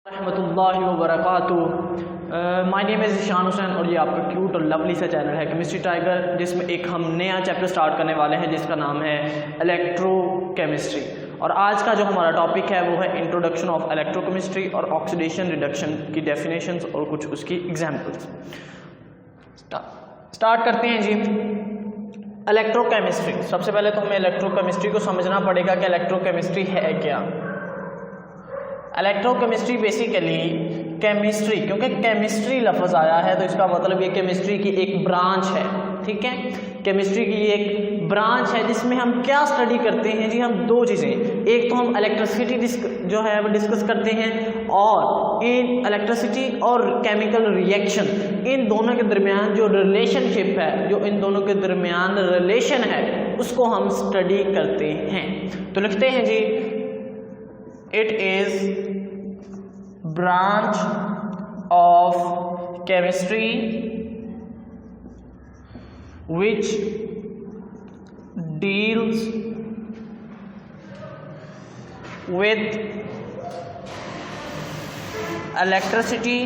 रहमतुल्लाहि व बरकातुहू। My name is Ishan Hussain और ये आपका क्यूट और लवली सा चैनल है केमिस्ट्री टाइगर, जिसमें एक हम नया चैप्टर स्टार्ट करने वाले हैं जिसका नाम है इलेक्ट्रोकेमिस्ट्री। और आज का जो हमारा टॉपिक है वो है इंट्रोडक्शन ऑफ इलेक्ट्रोकेमिस्ट्री और ऑक्सीडेशन रिडक्शन की डेफिनेशंस और कुछ उसकी एग्जांपल्स। स्टार्ट करते हैं जी। इलेक्ट्रोकेमिस्ट्री, सबसे पहले तो हमें इलेक्ट्रोकेमिस्ट्री को समझना पड़ेगा कि इलेक्ट्रोकेमिस्ट्री है क्या। इलेक्ट्रोकेमिस्ट्री बेसिकली केमिस्ट्री, क्योंकि केमिस्ट्री लफ्ज़ आया है तो इसका मतलब ये केमिस्ट्री की एक ब्रांच है, ठीक है। केमिस्ट्री की एक ब्रांच है जिसमें हम क्या स्टडी करते हैं जी, हम दो चीज़ें, एक तो हम इलेक्ट्रिसिटी जो है वो डिस्कस करते हैं, और इन इलेक्ट्रिसिटी और केमिकल रिएक्शन, इन दोनों के दरमियान जो रिलेशनशिप है, जो इन दोनों के दरमियान रिलेशन है, उसको हम स्टडी करते हैं। तो लिखते हैं जी, it is branch of chemistry which deals with electricity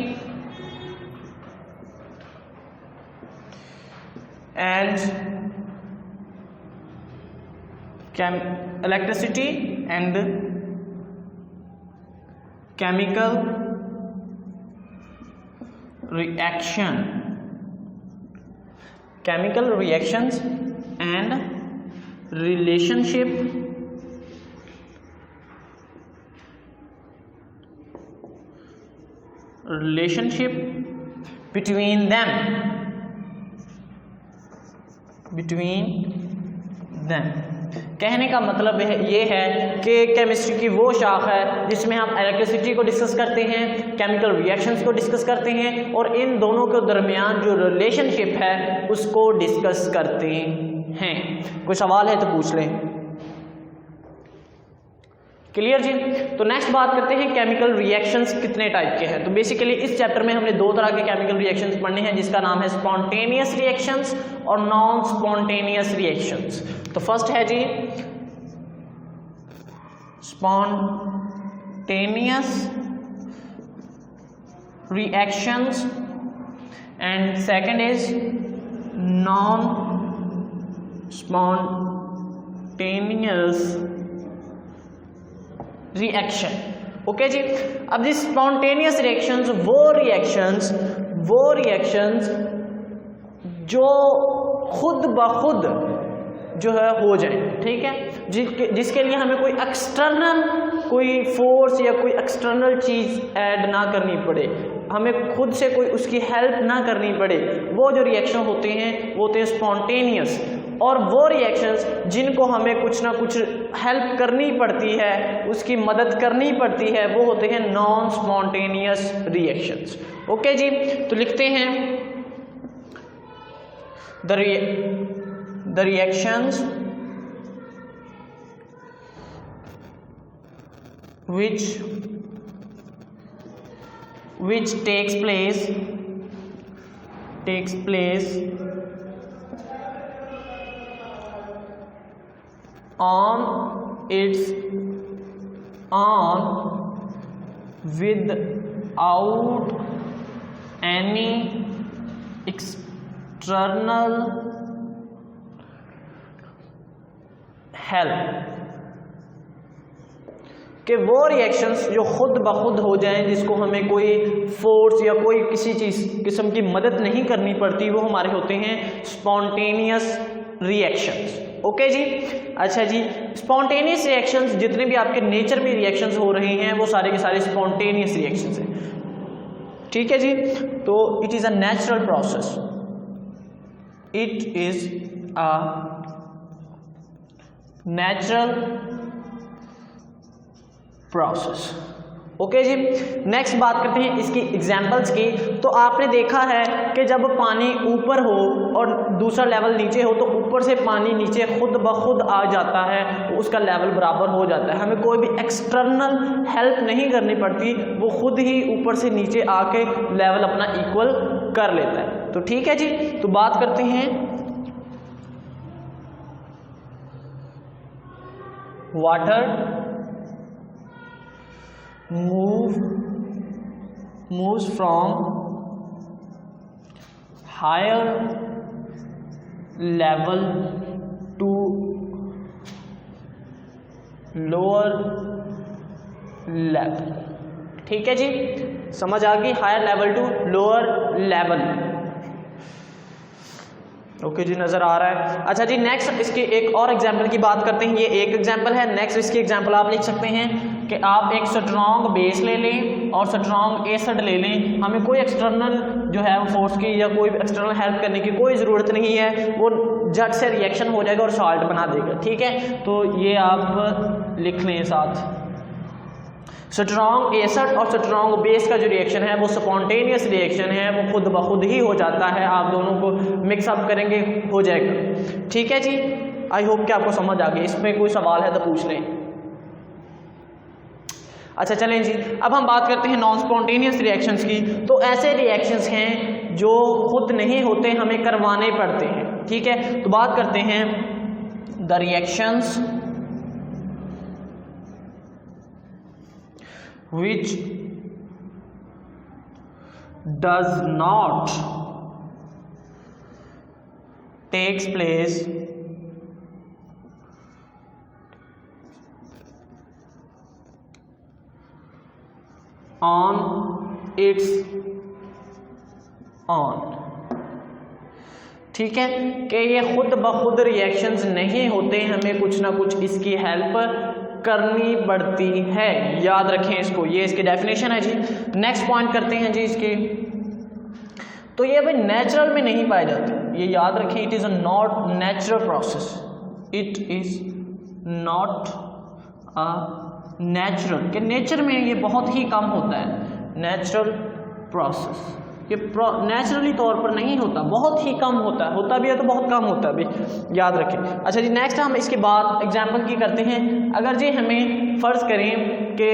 and chemical reactions and relationship between them। कहने का मतलब ये है कि केमिस्ट्री की वो शाख है जिसमें हम इलेक्ट्रिसिटी को डिस्कस करते हैं, केमिकल रिएक्शंस को डिस्कस करते हैं, और इन दोनों के दरमियान जो रिलेशनशिप है उसको डिस्कस करते हैं। कोई सवाल है तो पूछ लें। क्लियर जी। तो नेक्स्ट बात करते हैं केमिकल रिएक्शंस कितने टाइप के हैं। तो बेसिकली इस चैप्टर में हमने दो तरह के केमिकल रिएक्शंस पढ़ने हैं, जिसका नाम है स्पॉन्टेनियस रिएक्शंस और नॉन स्पॉन्टेनियस रिएक्शंस। तो फर्स्ट है जी spontaneous reactions and second is non spontaneous reaction. Okay जी। अब जी स्पॉन्टेनियस रिएक्शंस वो रिएक्शंस जो खुद ब खुद जो है हो जाए, ठीक है, जिसके लिए हमें कोई एक्सटर्नल कोई फोर्स या कोई एक्सटर्नल चीज़ ऐड ना करनी पड़े, हमें खुद से कोई उसकी हेल्प ना करनी पड़े, वो जो रिएक्शन होते हैं वो होते हैं स्पॉन्टेनियस। और वो रिएक्शंस जिनको हमें कुछ ना कुछ हेल्प करनी पड़ती है, उसकी मदद करनी पड़ती है, वो होते हैं नॉन स्पॉन्टेनियस रिएक्शंस। ओके जी। तो लिखते हैं the reactions which takes place on without any external help, कि वो रिएक्शंस जो खुद ब खुद हो जाएं, जिसको हमें कोई फोर्स या कोई किसी किस्म की मदद नहीं करनी पड़ती, वो हमारे होते हैं स्पॉन्टेनियस रिएक्शंस। ओके जी। अच्छा जी, स्पॉन्टेनियस रिएक्शंस जितने भी आपके नेचर में रिएक्शंस हो रहे हैं वो सारे के सारे स्पॉन्टेनियस रिएक्शंस हैं, ठीक है जी। तो it is a natural process, it is a natural process. Okay जी। नेक्स्ट बात करते हैं इसकी एग्जांपल्स की। तो आपने देखा है कि जब पानी ऊपर हो और दूसरा लेवल नीचे हो तो ऊपर से पानी नीचे खुद ब खुद आ जाता है, तो उसका लेवल बराबर हो जाता है, हमें कोई भी एक्सटर्नल हेल्प नहीं करनी पड़ती, वो खुद ही ऊपर से नीचे आके लेवल अपना इक्वल कर लेता है। तो ठीक है जी। तो बात करते हैं water move moves from higher level to lower level। ठीक है जी, समझ आ गई, higher level to lower level. Okay जी, नजर आ रहा है। अच्छा जी, नेक्स्ट इसकी एक और एग्जांपल की बात करते हैं। ये एक एग्जांपल है, नेक्स्ट इसकी एग्जांपल आप लिख सकते हैं कि आप एक स्ट्रॉन्ग बेस ले लें और स्ट्रॉन्ग एसिड ले लें। हमें कोई एक्सटर्नल जो है वो फोर्स की या कोई एक्सटर्नल हेल्प करने की कोई ज़रूरत नहीं है, वो झट से रिएक्शन हो जाएगा और साल्ट बना देगा। ठीक है, तो ये आप लिख लें साथ। स्ट्रॉन्ग एसिड और स्ट्रॉन्ग बेस का जो रिएक्शन है वो स्पॉन्टेनियस रिएक्शन है, वो खुद ब खुद ही हो जाता है। आप दोनों को मिक्सअप करेंगे, हो जाएगा। ठीक है जी, आई होप कि आपको समझ आ गई। इसमें कोई सवाल है तो पूछ लें। अच्छा चलें जी, अब हम बात करते हैं नॉन स्पॉन्टेनियस रिएक्शंस की। तो ऐसे रिएक्शंस हैं जो खुद नहीं होते, हमें करवाने पड़ते हैं। ठीक है, तो बात करते हैं the reactions which does not takes place on its own। ठीक है, कि ये खुद ब खुद रिएक्शंस नहीं होते, हमें कुछ ना कुछ इसकी हेल्प करनी पड़ती है। याद रखें इसको, ये इसकी डेफिनेशन है जी। नेक्स्ट पॉइंट करते हैं जी इसकी। तो ये भाई नेचुरल में नहीं पाए जाते, ये याद रखें। It is a not natural process, it is not a natural, कि नेचर में ये बहुत ही कम होता है। नेचुरल प्रोसेस ये नेचुरली तौर पर नहीं होता, बहुत ही कम होता है, होता भी है तो बहुत कम होता है भी, याद रखें। अच्छा जी, नेक्स्ट हम इसके बाद एग्जांपल की करते हैं। अगर जी हमें फ़र्ज़ करें कि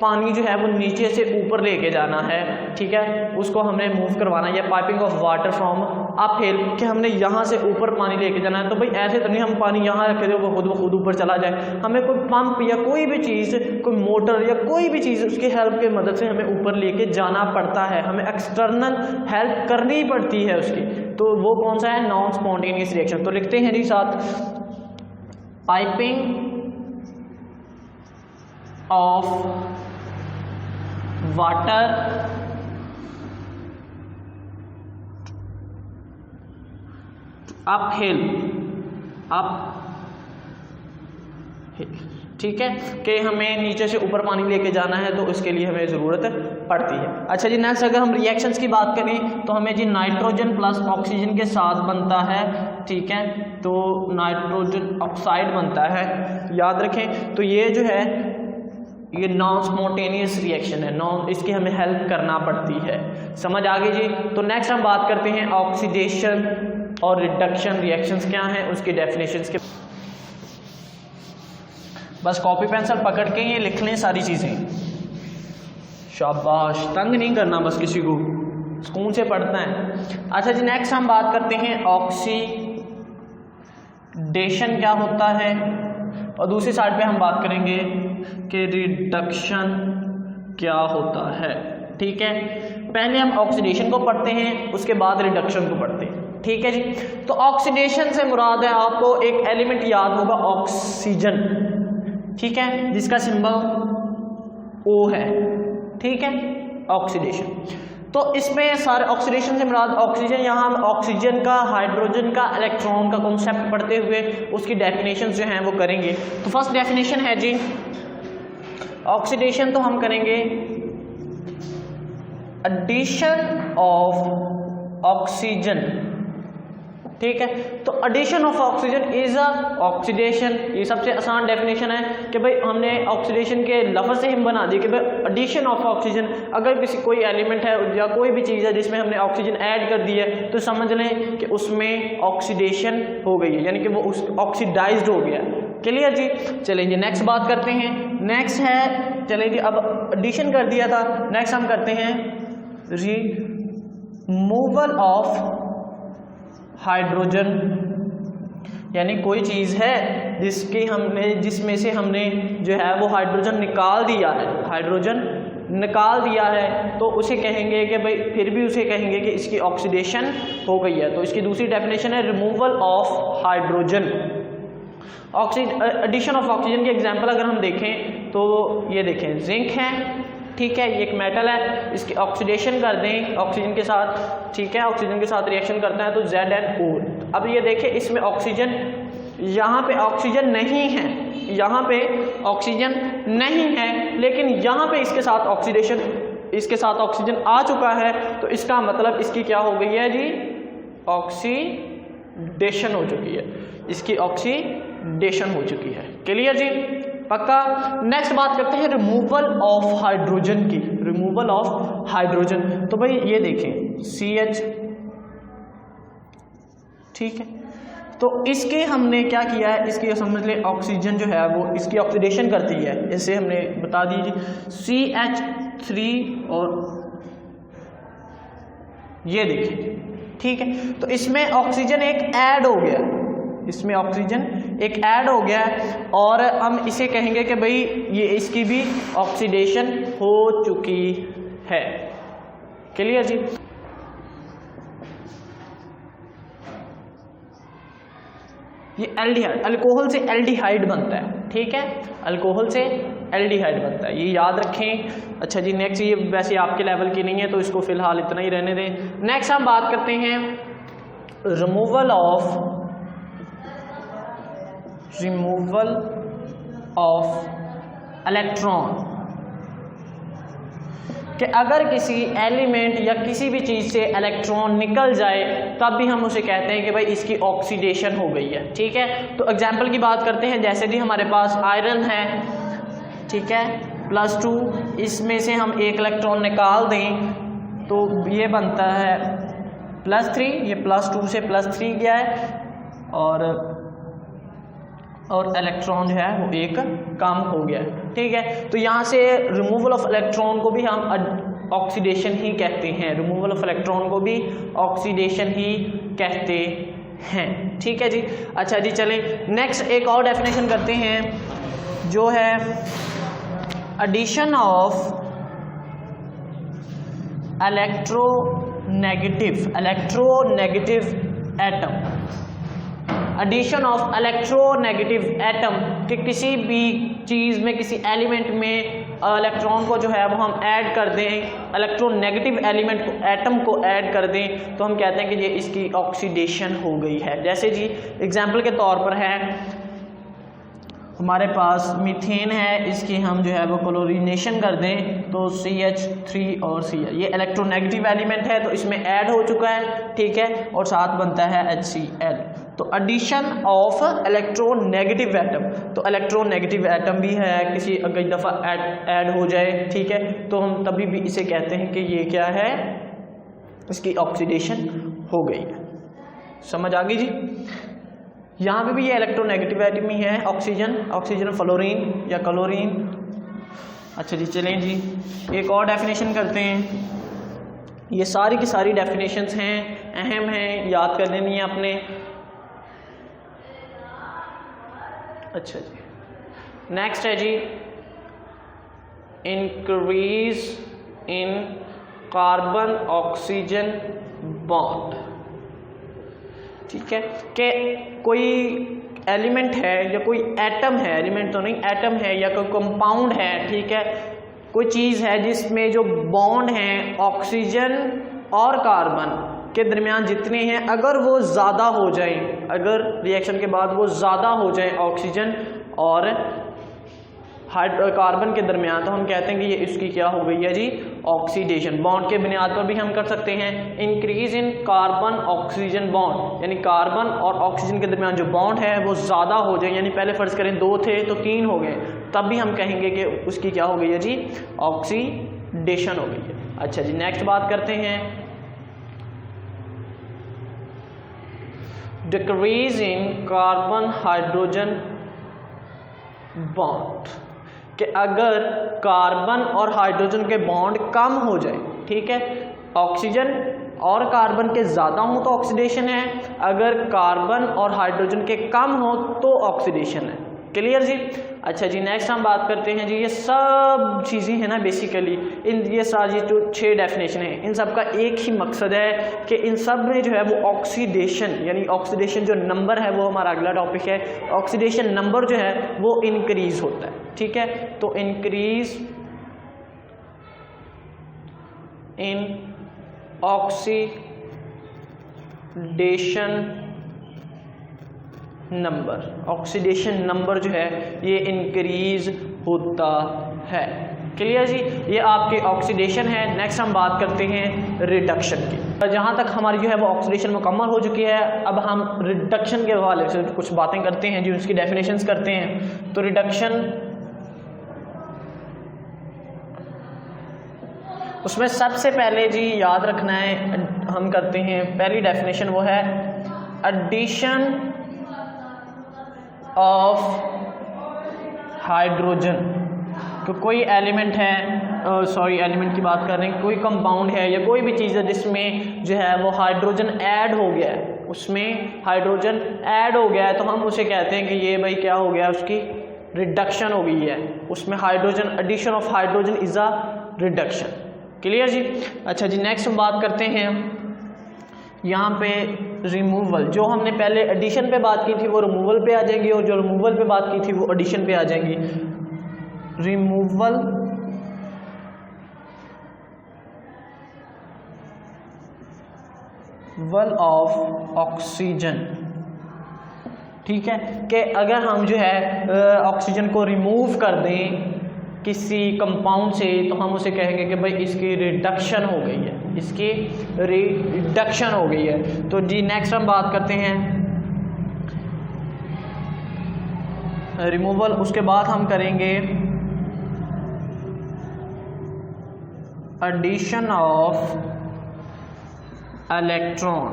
पानी जो है वो नीचे से ऊपर लेके जाना है, ठीक है, उसको हमने मूव करवाना है, या piping of water from up hill, कि हमने यहाँ से ऊपर पानी लेके जाना है। तो भाई ऐसे तो नहीं हम पानी यहाँ रखे थे वो खुद ऊपर चला जाए। हमें कोई पंप या कोई भी चीज़, कोई मोटर या कोई भी चीज़, उसकी हेल्प की मदद से हमें ऊपर लेके जाना पड़ता है, हमें एक्सटर्नल हेल्प करनी पड़ती है उसकी। तो वो कौन सा है? Non spontaneous reaction. तो लिखते हैं जी साथ, piping of water up hill, ठीक है, कि हमें नीचे से ऊपर पानी लेके जाना है तो उसके लिए हमें ज़रूरत पड़ती है। अच्छा जी, नेक्स्ट अगर हम रिएक्शंस की बात करें तो हमें जी नाइट्रोजन प्लस ऑक्सीजन के साथ बनता है, ठीक है, तो नाइट्रोजन ऑक्साइड बनता है, याद रखें। तो ये जो है ये नॉन स्पॉन्टेनियस रिएक्शन है, नॉन, इसकी हमें हेल्प करना पड़ती है। समझ आ गई जी। तो नेक्स्ट हम बात करते हैं ऑक्सीडेशन और रिडक्शन रिएक्शंस क्या हैं, उसकी डेफिनेशंस के। बस कॉपी पेंसिल पकड़ के ये लिख लें सारी चीज़ें, शाबाश, तंग नहीं करना बस किसी को, सुकून से पढ़ना है। अच्छा जी, नेक्स्ट हम बात करते हैं ऑक्सीडेशन क्या होता है, और दूसरी साइड पे हम बात करेंगे कि रिडक्शन क्या होता है। ठीक है, पहले हम ऑक्सीडेशन को पढ़ते हैं, उसके बाद रिडक्शन को पढ़ते हैं। ठीक है जी। तो ऑक्सीडेशन से मुराद है, आपको एक एलिमेंट याद होगा ऑक्सीजन, ठीक है, जिसका सिंबल O है, ठीक है, ऑक्सीडेशन। तो इसमें सारे ऑक्सीडेशन से मुराद ऑक्सीजन, यहाँ हम ऑक्सीजन का, हाइड्रोजन का, इलेक्ट्रॉन का कॉन्सेप्ट पढ़ते हुए उसकी डेफिनेशन जो हैं वो करेंगे। तो फर्स्ट डेफिनेशन है जी ऑक्सीडेशन, तो हम करेंगे एडिशन ऑफ ऑक्सीजन, ठीक है। तो addition of oxygen is a oxidation, ये सबसे आसान डेफिनेशन है कि भाई हमने ऑक्सीडेशन के लफ्ज़ से हम बना दिए कि भाई एडिशन ऑफ ऑक्सीजन, अगर किसी कोई एलिमेंट है या कोई भी चीज़ है जिसमें हमने ऑक्सीजन ऐड कर दी है तो समझ लें कि उसमें ऑक्सीडेशन हो गई है, यानी कि वो उस ऑक्सीडाइज्ड हो गया। क्लियर जी। चलें जी, नेक्स्ट बात करते हैं। नेक्स्ट है, चलें जी, अब एडिशन कर दिया था, नेक्स्ट हम करते हैं रिमूवल ऑफ हाइड्रोजन, यानी कोई चीज़ है जिसमें से हमने जो है वो हाइड्रोजन निकाल दिया है, हाइड्रोजन निकाल दिया है तो उसे कहेंगे कि भाई, फिर भी उसे कहेंगे कि इसकी ऑक्सीडेशन हो गई है। तो इसकी दूसरी डेफिनेशन है removal of hydrogen. Addition of oxygen की एग्जांपल अगर हम देखें तो ये देखें, जिंक है, ठीक है, ये एक मेटल है, इसकी ऑक्सीडेशन कर दें ऑक्सीजन के साथ, ठीक है, ऑक्सीजन के साथ रिएक्शन करता है तो ZnO। अब ये देखें इसमें ऑक्सीजन, यहाँ पे ऑक्सीजन नहीं है, यहाँ पे ऑक्सीजन नहीं है, लेकिन यहाँ पे इसके साथ ऑक्सीडेशन, इसके साथ ऑक्सीजन आ चुका है, तो इसका मतलब इसकी क्या हो गई है जी, ऑक्सीडेशन हो चुकी है, इसकी ऑक्सीडेशन हो चुकी है। क्लियर जी, पक्का। नेक्स्ट बात करते हैं रिमूवल ऑफ हाइड्रोजन की। रिमूवल ऑफ हाइड्रोजन, तो भाई ये देखें CH, ठीक है, तो इसके हमने क्या किया है, इसकी समझ लें ऑक्सीजन जो है वो इसकी ऑक्सीडेशन करती है, इसे हमने बता दीजिए CH3 और ये देखिए, ठीक है, तो इसमें ऑक्सीजन एक ऐड हो गया, इसमें ऑक्सीजन एक ऐड हो गया और हम इसे कहेंगे कि भाई ये इसकी भी ऑक्सीडेशन हो चुकी है। क्लियर जी। ये एल्डिहाइड, अल्कोहल से एल्डिहाइड बनता है, ठीक है, अल्कोहल से एल्डिहाइड बनता है, ये याद रखें। अच्छा जी, नेक्स्ट, ये वैसे आपके लेवल की नहीं है तो इसको फिलहाल इतना ही रहने दें। नेक्स्ट हम बात करते हैं रिमूवल ऑफ इलेक्ट्रॉन, कि अगर किसी एलिमेंट या किसी भी चीज़ से इलेक्ट्रॉन निकल जाए तब भी हम उसे कहते हैं कि भाई इसकी ऑक्सीडेशन हो गई है, ठीक है। तो एग्जांपल की बात करते हैं, जैसे जी हमारे पास आयरन है, ठीक है, +2, इसमें से हम एक इलेक्ट्रॉन निकाल दें तो ये बनता है +3, ये +2 से +3 गया है और इलेक्ट्रॉन जो है वो एक कम हो गया है, ठीक है। तो यहाँ से रिमूवल ऑफ इलेक्ट्रॉन को भी हम ऑक्सीडेशन ही कहते हैं, रिमूवल ऑफ इलेक्ट्रॉन को भी ऑक्सीडेशन ही कहते हैं, ठीक है जी। अच्छा जी, चले नेक्स्ट एक और डेफिनेशन करते हैं जो है addition of electronegative atom. Addition of electronegative atom, कि किसी भी चीज़ में, किसी एलिमेंट में इलेक्ट्रॉन को जो है वो हम ऐड कर दें, इलेक्ट्रोनेगेटिव एलिमेंट को, एटम को ऐड कर दें, तो हम कहते हैं कि ये इसकी ऑक्सीडेशन हो गई है। जैसे जी एग्जांपल के तौर पर है, हमारे पास मीथेन है, इसकी हम जो है वो क्लोरीनेशन कर दें तो CH3 और Cl, ये इलेक्ट्रोनेगेटिव एलिमेंट है तो इसमें ऐड हो चुका है, ठीक है, और साथ बनता है HCl। तो एडिशन ऑफ इलेक्ट्रोनेगेटिव एटम, तो इलेक्ट्रोनेगेटिव एटम भी है, किसी कई दफ़ा ऐड हो जाए, ठीक है, तो हम तभी भी इसे कहते हैं कि ये क्या है, इसकी ऑक्सीडेशन हो गई है। समझ आ गई जी। यहाँ पे भी ये इलेक्ट्रोनेगेटिव एटम ही है, ऑक्सीजन फ्लोरीन या क्लोरीन। अच्छा जी, चलें जी एक और डेफिनेशन करते हैं। ये सारी की सारी डेफिनेशंस हैं, अहम हैं, याद कर लेनी है आपने। अच्छा जी, नेक्स्ट है जी increase in carbon oxygen bond, ठीक है, कि कोई एलिमेंट है या कोई एटम है, एलिमेंट तो नहीं, एटम है या कोई कंपाउंड है, ठीक है, कोई चीज़ है जिसमें जो बॉन्ड हैं ऑक्सीजन और कार्बन के दरमियान जितने हैं, अगर वो ज़्यादा हो जाए, अगर रिएक्शन के बाद वो ज़्यादा हो जाए ऑक्सीजन और कार्बन के दरमियान, तो हम कहते हैं कि ये इसकी क्या हो गई है जी, ऑक्सीडेशन। बॉन्ड के बुनियाद पर भी हम कर सकते हैं increase in carbon oxygen bond, यानी कार्बन और ऑक्सीजन के दरमियान जो बॉन्ड है वो ज़्यादा हो जाए, यानी पहले फ़र्ज़ करें 2 थे तो 3 हो गए, तब भी हम कहेंगे कि उसकी क्या हो गई है जी, ऑक्सीडेशन हो गई है। अच्छा जी, नेक्स्ट बात करते हैं decrease in carbon hydrogen bond, कि अगर कार्बन और हाइड्रोजन के बॉन्ड कम हो जाए, ठीक है, ऑक्सीजन और कार्बन के ज़्यादा हो तो ऑक्सीडेशन है, अगर कार्बन और हाइड्रोजन के कम हो तो ऑक्सीडेशन है। क्लियर जी। अच्छा जी, नेक्स्ट हम बात करते हैं जी, ये सब चीज़ें हैं ना बेसिकली, ये सारी जो 6 डेफिनेशन है, इन सब का एक ही मकसद है कि इन सब में जो है वो ऑक्सीडेशन, यानी ऑक्सीडेशन जो नंबर है वो हमारा अगला टॉपिक है, ऑक्सीडेशन नंबर जो है वो इंक्रीज होता है, ठीक है। तो increase in oxidation number, oxidation number जो है ये इंक्रीज होता है। क्लियर जी, ये आपके ऑक्सीडेशन है। नेक्स्ट हम बात करते हैं रिडक्शन की। जहाँ तक हमारी जो है वो ऑक्सीडेशन मुकम्मल हो चुकी है, अब हम रिडक्शन के हवाले से कुछ बातें करते हैं जी, उसकी डेफिनेशंस करते हैं। तो रिडक्शन, उसमें सबसे पहले जी याद रखना है, हम करते हैं पहली डेफिनेशन, वो है एडिशन ऑफ हाइड्रोजन। तो कोई एलिमेंट है, एलिमेंट की बात कर रहे हैं, कोई कंपाउंड है या कोई भी चीज़ है जिसमें जो है वो हाइड्रोजन ऐड हो गया है, उसमें हाइड्रोजन ऐड हो गया है, तो हम उसे कहते हैं कि ये भाई क्या हो गया, उसकी रिडक्शन हो गई है, उसमें hydrogen, addition of hydrogen is a reduction. Clear जी। अच्छा जी, नेक्स्ट हम बात करते हैं यहाँ पे रिमूवल। जो हमने पहले एडिशन पे बात की थी वो रिमूवल पे आ जाएगी, और जो रिमूवल पे बात की थी वो एडिशन पे आ जाएंगी। रिमूवल ऑफ ऑक्सीजन, ठीक है, कि अगर हम जो है ऑक्सीजन को रिमूव कर दें किसी कंपाउंड से, तो हम उसे कहेंगे कि भाई इसकी रिडक्शन हो गई है, इसकी रिडक्शन हो गई है। तो जी नेक्स्ट हम बात करते हैं रिमूवल, उसके बाद हम करेंगे एडिशन ऑफ इलेक्ट्रॉन।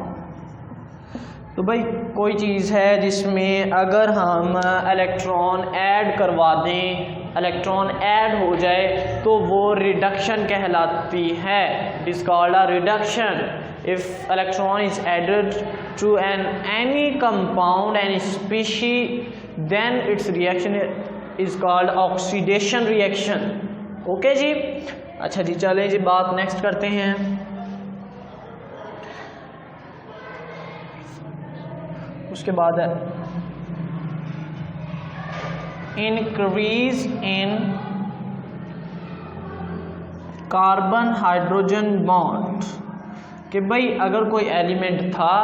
तो भाई कोई चीज़ है जिसमें अगर हम इलेक्ट्रॉन ऐड करवा दें, इलेक्ट्रॉन ऐड हो जाए, तो वो रिडक्शन कहलाती है। It is called a reduction. If electron is added to any compound, any species, then its reaction is called oxidation reaction. Okay जी। अच्छा जी, चले जी बात नेक्स्ट करते हैं। उसके बाद है increase in carbon hydrogen bond, कि भाई अगर कोई एलिमेंट था,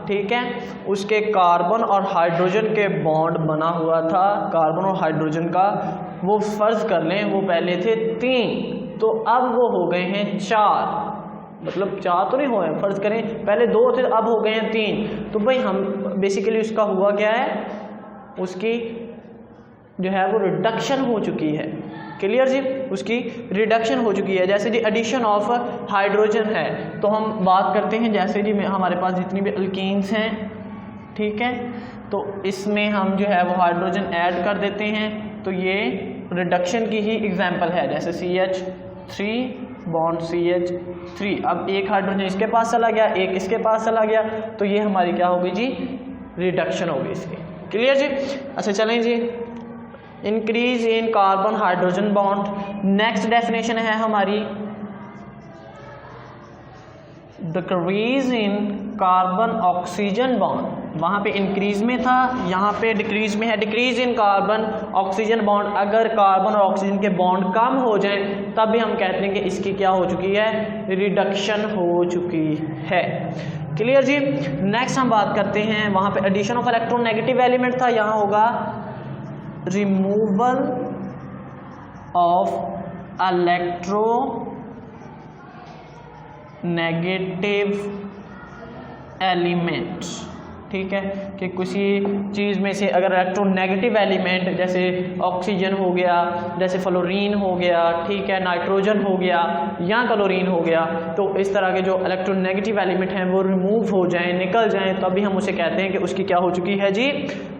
ठीक है, उसके कार्बन और हाइड्रोजन के बॉन्ड बना हुआ था, कार्बन और हाइड्रोजन का, वो फर्ज कर लें वो पहले थे 3, तो अब वो हो गए हैं 4, मतलब 4 तो नहीं हुए, फर्ज करें पहले 2 थे, अब हो गए हैं 3। तो भाई हम बेसिकली उसका हुआ क्या है, उसकी जो है वो रिडक्शन हो चुकी है। क्लियर जी, उसकी रिडक्शन हो चुकी है। जैसे जी एडिशन ऑफ हाइड्रोजन है, तो हम बात करते हैं, जैसे जी हमारे पास जितनी भी अल्कीन्स हैं, ठीक है, तो इसमें हम जो है वो हाइड्रोजन ऐड कर देते हैं, तो ये रिडक्शन की ही एग्जांपल है। जैसे CH3 बॉन्ड CH3, अब एक हाइड्रोजन इसके पास चला गया, एक इसके पास चला गया, तो ये हमारी क्या हो गई जी, रिडक्शन हो गई इसकी। क्लियर जी। अच्छा चलें जी, increase in carbon hydrogen bond. Next definition है हमारी decrease in carbon oxygen bond. वहाँ पे इंक्रीज में था, यहाँ पे डिक्रीज में है। Decrease in carbon oxygen bond, अगर कार्बन और ऑक्सीजन के बॉन्ड कम हो जाए तब भी हम कहते हैं कि इसकी क्या हो चुकी है, रिडक्शन हो चुकी है। क्लियर जी। नेक्स्ट हम बात करते हैं, वहाँ पे एडिशन ऑफ इलेक्ट्रोनेगेटिव एलिमेंट था, यहाँ होगा रिमूवल ऑफ इलेक्ट्रोनेगेटिव एलिमेंट। ठीक है, कि किसी चीज़ में से अगर इलेक्ट्रोनेगेटिव एलिमेंट जैसे ऑक्सीजन हो गया, जैसे फ्लोरीन हो गया, ठीक है, नाइट्रोजन हो गया या क्लोरीन हो गया, तो इस तरह के जो इलेक्ट्रोनेगेटिव एलिमेंट हैं वो रिमूव हो जाएं, निकल जाएं, तभी हम उसे कहते हैं कि उसकी क्या हो चुकी है जी,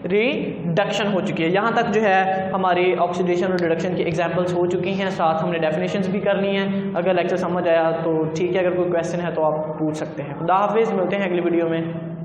रिडक्शन हो चुकी है। यहाँ तक जो है हमारी ऑक्सीडेशन और रिडक्शन की एग्जांपल्स हो चुकी हैं, साथ हमने डेफिनेशंस भी कर ली हैं। अगर लेक्चर समझ आया तो ठीक है, अगर कोई क्वेश्चन है तो आप पूछ सकते हैं। खुदा हाफिज़, मिलते हैं अगली वीडियो में।